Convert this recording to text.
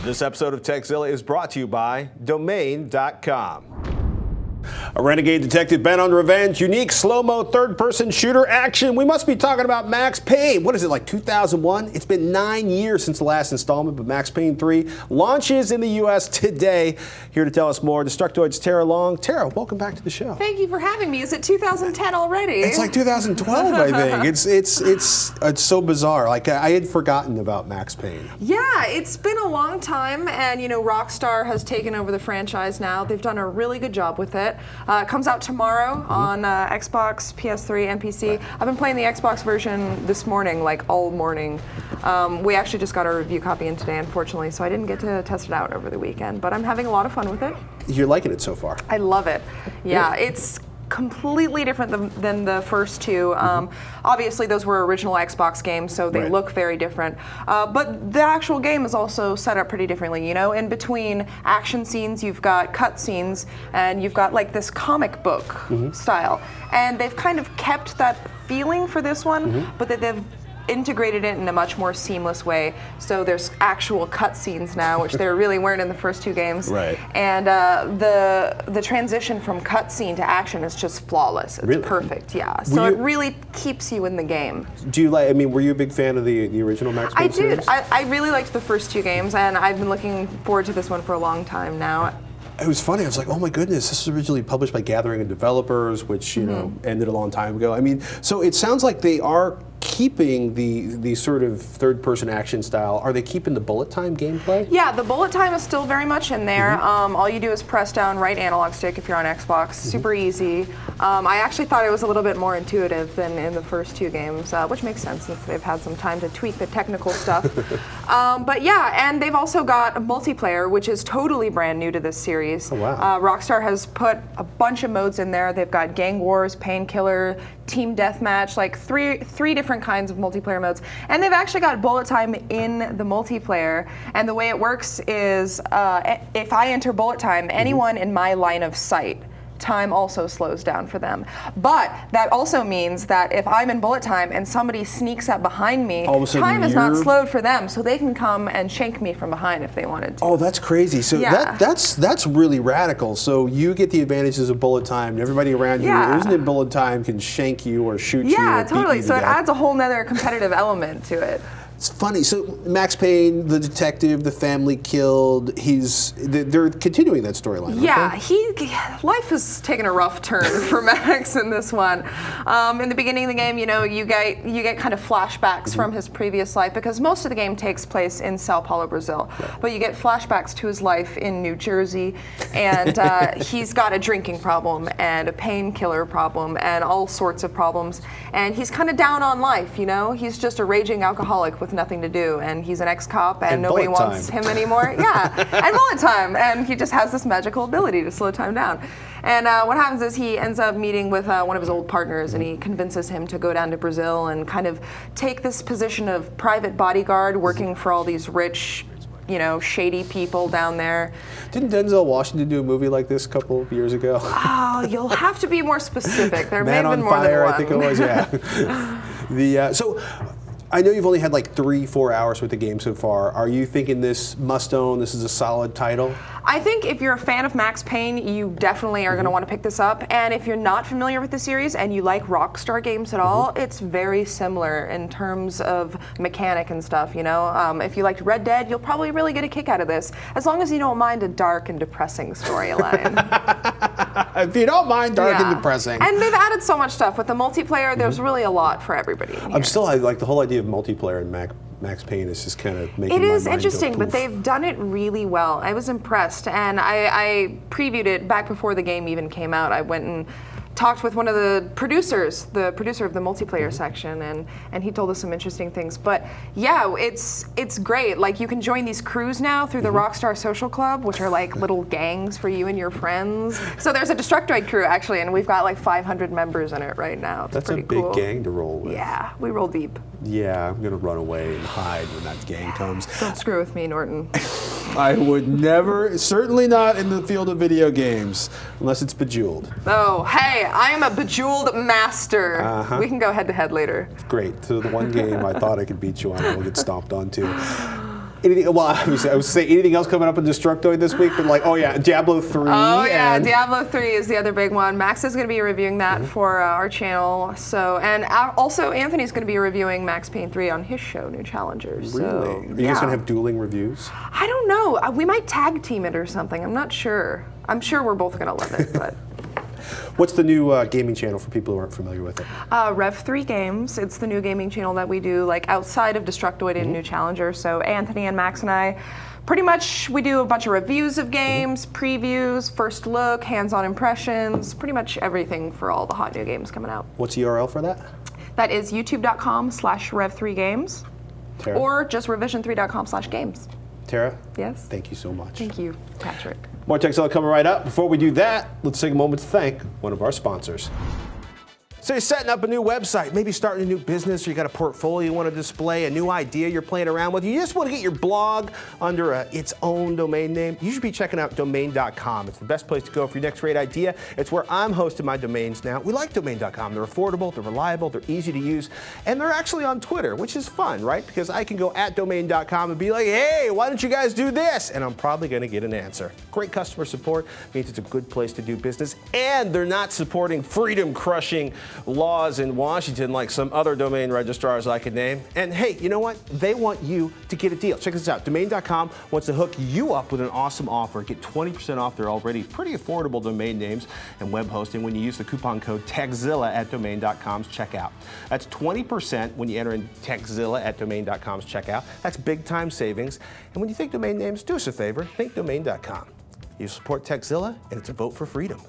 This episode of Tekzilla is brought to you by Domain.com. A renegade detective bent on revenge, unique slow-mo third-person shooter action. We must be talking about Max Payne. What is it, like 2001? It's been 9 years since the last installment, but Max Payne 3 launches in the U.S. today. Here to tell us more, Destructoid's Tara Long. Tara, welcome back to the show. Thank you for having me. Is it 2010 already? It's like 2012, I think. It's so bizarre. Like, I had forgotten about Max Payne. Yeah, it's been a long time, and Rockstar has taken over the franchise now. They've done a really good job with it. It comes out tomorrow on Xbox, PS3, and PC. Right. I've been playing the Xbox version this morning, like all morning. We actually just got a review copy in today, unfortunately, so I didn't get to test it out over the weekend, but I'm having a lot of fun with it. You're liking it so far? I love it. Yeah, it's completely different than the first two. Obviously, those were original Xbox games, so they look very different. But the actual game is also set up pretty differently. In between action scenes, you've got cut scenes, and you've got like this comic book style. And they've kind of kept that feeling for this one, but they've integrated it in a much more seamless way. So there's actual cutscenes now, which there really weren't in the first two games. Right. And the transition from cutscene to action is just flawless. It's perfect. Yeah. So it really keeps you in the game. Do you like? I mean, were you a big fan of the original Max Payne series? I did. I really liked the first two games, and I've been looking forward to this one for a long time now. It was funny. I was like, oh my goodness, this was originally published by Gathering of Developers, which ended a long time ago. I mean, so it sounds like they are keeping the sort of third-person action style. Are they keeping the bullet time gameplay? Yeah, the bullet time is still very much in there. All you do is press down right analog stick if you're on Xbox. Super easy. I actually thought it was a little bit more intuitive than in the first two games, which makes sense since they've had some time to tweak the technical stuff. But yeah, and they've also got a multiplayer, which is totally brand new to this series. Oh, wow. Rockstar has put a bunch of modes in there. They've got Gang Wars, Painkiller, Team Deathmatch, like three different kinds of multiplayer modes. And they've actually got bullet time in the multiplayer. And the way it works is if I enter bullet time, anyone in my line of sight, time also slows down for them. But that also means that if I'm in bullet time and somebody sneaks up behind me, time is not slowed for them, so they can come and shank me from behind if they wanted to. Oh, that's crazy. So that's really radical. So you get the advantages of bullet time, and everybody around you who isn't in bullet time can shank you or shoot you. Yeah, or totally. Beat you So to it death. adds a whole nother competitive element to it. It's funny. So Max Payne, the detective, the family killed. They're continuing that storyline. Yeah, life has taken a rough turn for Max in this one. In the beginning of the game, you get kind of flashbacks from his previous life because most of the game takes place in Sao Paulo, Brazil. But you get flashbacks to his life in New Jersey, and he's got a drinking problem and a painkiller problem and all sorts of problems. And he's kind of down on life. He's just a raging alcoholic with nothing to do, and he's an ex-cop, and nobody wants him anymore. Yeah, and bullet time, and he just has this magical ability to slow time down. And what happens is he ends up meeting with one of his old partners, and he convinces him to go down to Brazil and kind of take this position of private bodyguard, working for all these rich, shady people down there. Didn't Denzel Washington do a movie like this a couple of years ago? Oh, you'll have to be more specific. There may have been Man more on Fire, than one. I think it was. Yeah. So I know you've only had like 3-4 hours with the game so far. Are you thinking this must own? This is a solid title? I think if you're a fan of Max Payne, you definitely are going to want to pick this up. And if you're not familiar with the series and you like Rockstar games at all, it's very similar in terms of mechanic and stuff. If you liked Red Dead, you'll probably really get a kick out of this, as long as you don't mind a dark and depressing storyline. If you don't mind dark and depressing. And they've added so much stuff with the multiplayer. There's really a lot for everybody. I like the whole idea of multiplayer in Max Payne is just kind of making my mind go interesting, poof. but they've done it really well. I was impressed, and I previewed it back before the game even came out. I went and talked with one of the producers, the producer of the multiplayer section, and he told us some interesting things. But yeah, it's great. Like, you can join these crews now through the Rockstar Social Club, which are like little gangs for you and your friends. So there's a Destructoid crew actually, and we've got like 500 members in it right now. It's That's a big cool. gang to roll with. Yeah, we roll deep. Yeah, I'm gonna run away and hide when that gang comes. Don't screw with me, Norton. I would never, certainly not in the field of video games, unless it's Bejeweled. Oh, hey, I am a Bejeweled master. We can go head to head later. Great. So the one game I thought I could beat you on, I will get stomped on too. Anything, well, I was saying anything else coming up in Destructoid this week, but like, oh yeah, Diablo 3. Oh yeah, Diablo 3 is the other big one. Max is going to be reviewing that for our channel. So, and also Anthony's going to be reviewing Max Payne 3 on his show, New Challengers. Really? So, Are you guys going to have dueling reviews? I don't know. We might tag team it or something. I'm not sure. I'm sure we're both going to love it, but. What's the new gaming channel for people who aren't familiar with it? Rev3 Games. It's the new gaming channel that we do like outside of Destructoid and New Challenger. So Anthony and Max and I, pretty much we do a bunch of reviews of games, previews, first look, hands-on impressions, pretty much everything for all the hot new games coming out. What's the URL for that? That is youtube.com/rev3games Tara? or just revision3.com/games. Tara? Yes? Thank you so much. Thank you, Patrick. More Tekzilla coming right up. Before we do that, let's take a moment to thank one of our sponsors. So you're setting up a new website, maybe starting a new business, or you got a portfolio you want to display, a new idea you're playing around with. You just want to get your blog under its own domain name. You should be checking out domain.com. It's the best place to go for your next great idea. It's where I'm hosting my domains now. We like domain.com. They're affordable, they're reliable, they're easy to use, and they're actually on Twitter, which is fun, right? Because I can go at domain.com and be like, hey, why don't you guys do this? And I'm probably going to get an answer. Great customer support means it's a good place to do business, and they're not supporting freedom-crushing laws in Washington like some other domain registrars I could name. And hey, you know what? They want you to get a deal. Check this out. Domain.com wants to hook you up with an awesome offer. Get 20% off their already pretty affordable domain names and web hosting when you use the coupon code Tekzilla at domain.com's checkout. That's 20% when you enter in Tekzilla at domain.com's checkout. That's big time savings. And when you think domain names, do us a favor, think domain.com. You support Tekzilla, and it's a vote for freedom.